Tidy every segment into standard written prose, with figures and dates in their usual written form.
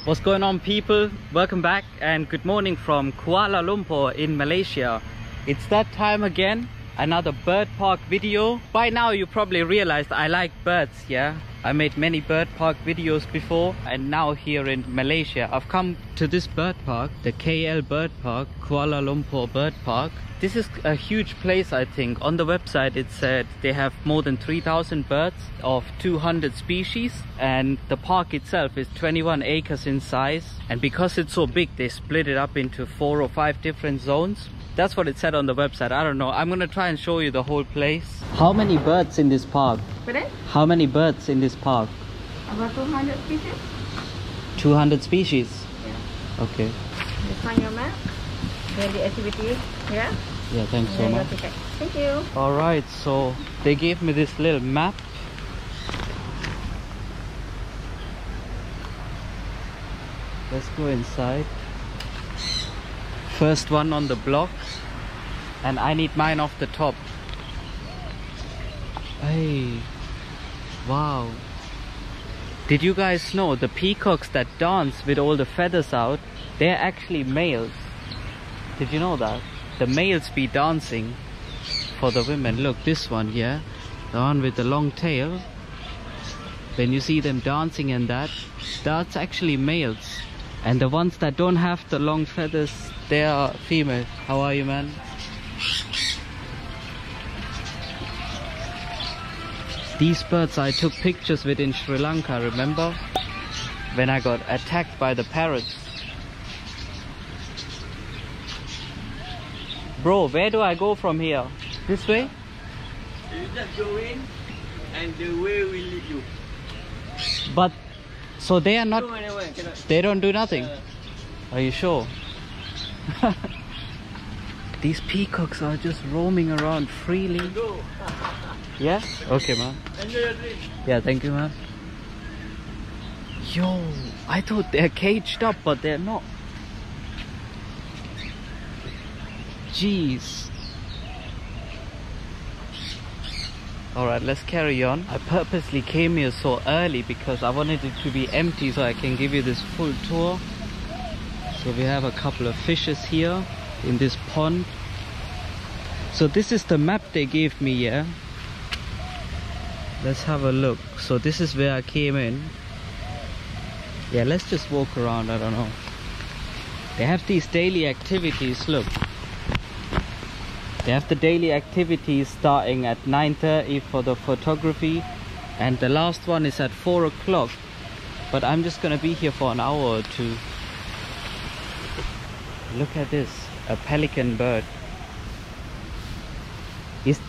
What's going on, people? Welcome back and good morning from Kuala Lumpur in Malaysia. It's that time again, another bird park video. By now you probably realized I like birds, yeah? I made many bird park videos before, and now here in Malaysia I've come to this bird park, the KL Bird Park, Kuala Lumpur Bird Park. This is a huge place, I think. On the website it said they have more than 3,000 birds of 200 species, and the park itself is 21 acres in size, and because it's so big they split it up into 4 or 5 different zones. That's what it said on the website. I don't know. I'm gonna try and show you the whole place. How many birds in this park? Pardon? How many birds in this park? About 200 species. 200 species? Yeah. Okay. You find your map. Then the activity here. Yeah, thanks so much. Thank you. Alright, so they gave me this little map. Let's go inside. First one on the block, and I need mine off the top. Hey, wow. Did you guys know the peacocks that dance with all the feathers out, they're actually males? Did you know that? The males be dancing for the women. Look, this one here, the one with the long tail. When you see them dancing and that's actually males. And the ones that don't have the long feathers, they are female. How are you, man? These birds I took pictures with in Sri Lanka, remember? When I got attacked by the parrots. Bro, where do I go from here? This way? You just go in and the way will lead you. But, so they are not, Go anywhere, they don't do nothing? Are you sure? These peacocks are just roaming around freely. Go. Yeah? Okay, man. Enjoy your drink. Yeah, thank you, man. Yo, I thought they're caged up, but they're not. Jeez. Alright, let's carry on. I purposely came here so early because I wanted it to be empty so I can give you this full tour. So we have a couple of fishes here in this pond. So this is the map they gave me, yeah? Let's have a look. So this is where I came in. Yeah, let's just walk around, I don't know. They have these daily activities, look. They have the daily activities starting at 9:30 for the photography, and the last one is at 4 o'clock. But I'm just gonna be here for an hour or two. Look at this, a pelican bird. Is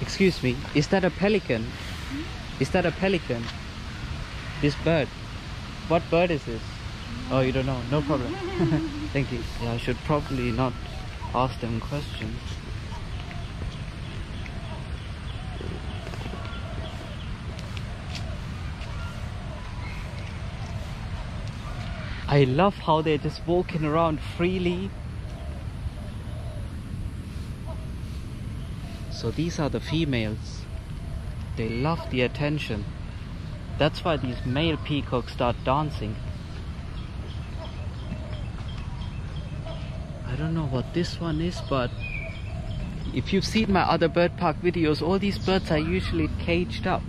excuse me, is that a pelican? Is that a pelican? This bird? What bird is this? Oh, you don't know? No problem. Thank you. Yeah, I should probably not ask them questions. I love how they're just walking around freely. So these are the females. They love the attention. That's why these male peacocks start dancing. I don't know what this one is, but if you've seen my other bird park videos, all these birds are usually caged up.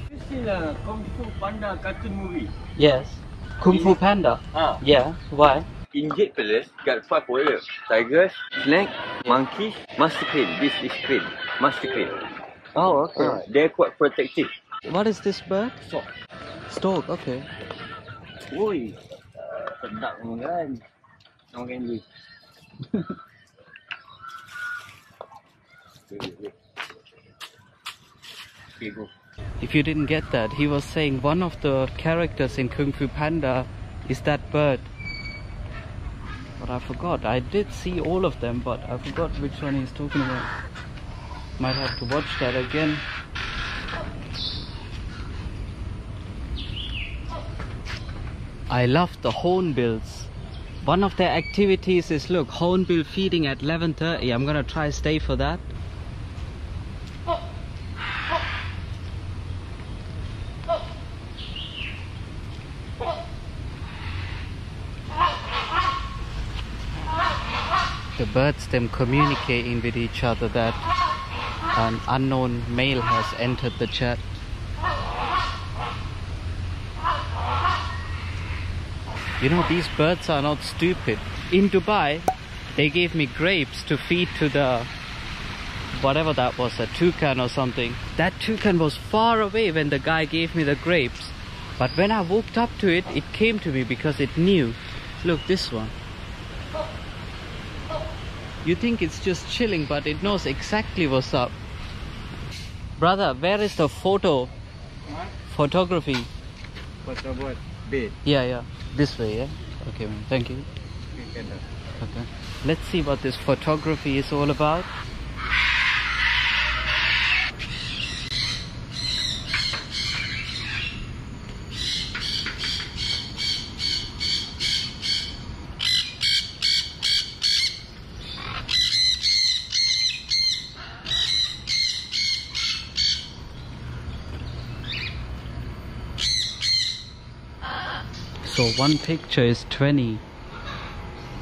You seen a Kung Fu Panda cartoon movie? Yes. Kung Fu Panda? Yeah, why? In Jade Palace, got 5 warriors. Tigers, snake, monkeys, master crane. This is crane. Master crane. Oh, okay. They're quite protective. What is this bird? Stork. Stork, okay. Oi. Sedap ni kan. Orang ni. Okay, go. If you didn't get that, he was saying one of the characters in Kung Fu Panda is that bird. But I forgot. I did see all of them, but I forgot which one he's talking about. Might have to watch that again. I love the hornbills. One of their activities is, look, hornbill feeding at 11:30. I'm gonna try stay for that. the birds them communicating with each other that an unknown male has entered the chat. You know, these birds are not stupid. In Dubai, they gave me grapes to feed to the, whatever that was, a toucan or something. That toucan was far away when the guy gave me the grapes. But when I walked up to it, it came to me because it knew. Look, this one. You think it's just chilling, but it knows exactly what's up. Brother, where is the photo? What? Photography. Photo what? Bed. Yeah. This way, yeah? Okay, man. Thank you. Okay. Let's see what this photography is all about. So one picture is 20.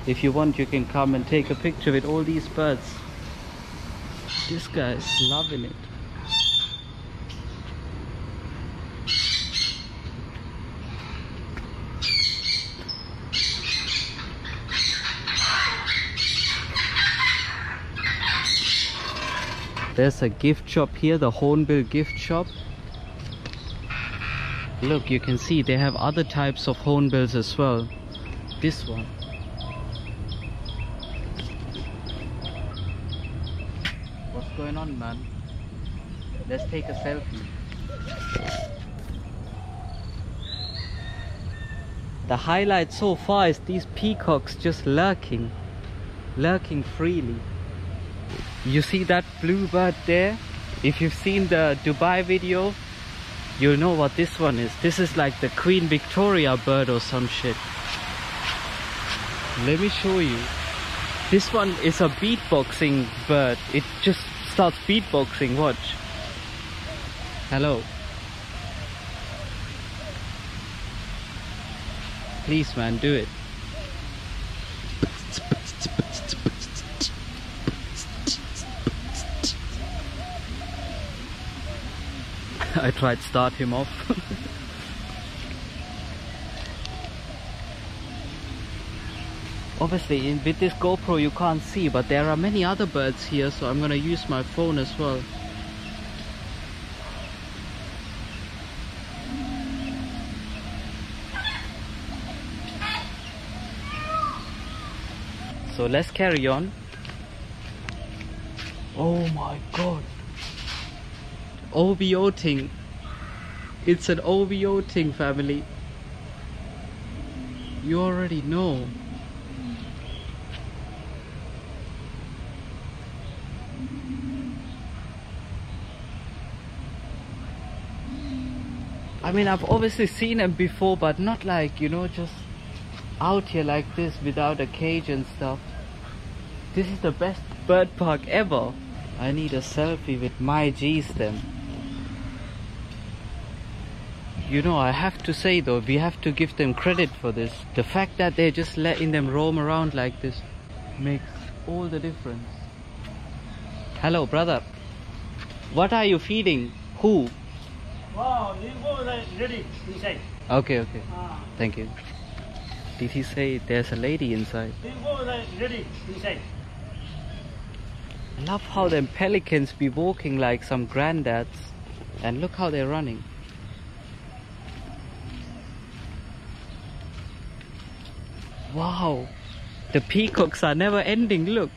If you want, you can come and take a picture with all these birds. This guy is loving it. There's a gift shop here, the Hornbill gift shop. Look, you can see they have other types of hornbills as well. This one. What's going on, man? Let's take a selfie. The highlight so far is these peacocks just lurking freely. You see that blue bird there? If you've seen the Dubai video, you'll know what this one is. This is like the Queen Victoria bird or some shit. Let me show you. This one is a beatboxing bird. It just starts beatboxing, watch. Hello. Please, man, do it. I tried to start him off. Obviously, with this GoPro you can't see, but there are many other birds here, so I'm gonna use my phone as well. So let's carry on. Oh my god. OVO thing. It's an OVO thing, family. You already know. I mean, I've obviously seen them before, but not like, you know, just out here like this without a cage and stuff. This is the best bird park ever. I need a selfie with my G's then. You know, I have to say though, we have to give them credit for this. The fact that they're just letting them roam around like this makes all the difference. Hello, brother. What are you feeding? Who? Wow, you go ready inside. Okay. Thank you. Did he say there's a lady inside? You go ready inside. I love how them pelicans be walking like some granddads. And look how they're running. Wow, the peacocks are never ending, look.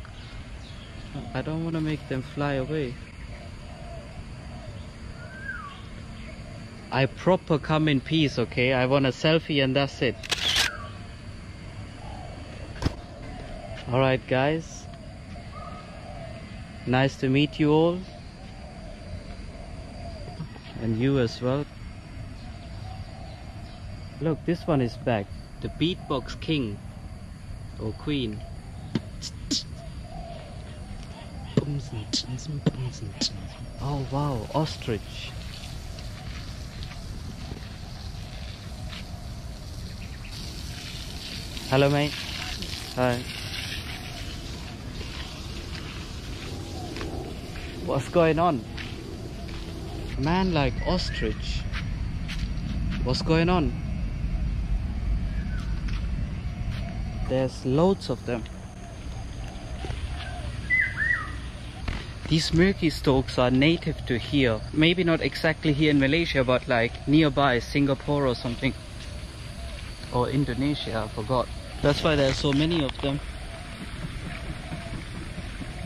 I don't want to make them fly away. I proper come in peace, okay? I want a selfie and that's it. Alright guys, nice to meet you all. And you as well. Look, this one is back. The beatbox king or queen. Oh wow, ostrich. Hello mate. Hi. What's going on? Man like ostrich. What's going on? There's loads of them. These murky storks are native to here. Maybe not exactly here in Malaysia, but like nearby, Singapore or something. Or Indonesia, I forgot. That's why there's so many of them.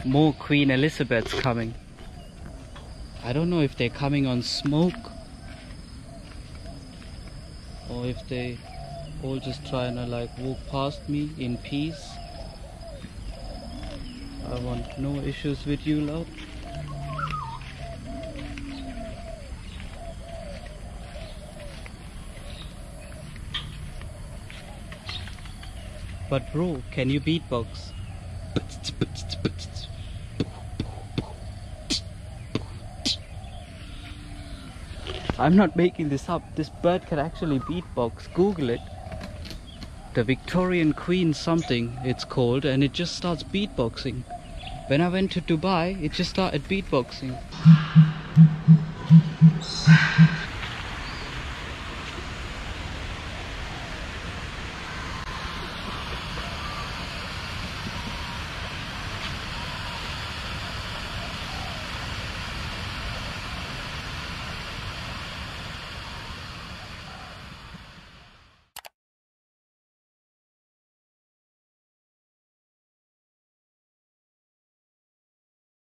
More Queen Elizabeths coming. I don't know if they're coming on smoke or if they all just trying to like walk past me in peace. I want no issues with you, love. But bro, can you beatbox? I'm not making this up. This bird can actually beatbox. Google it. The Victorian Queen something it's called, and it just starts beatboxing. When I went to Dubai, it just started beatboxing.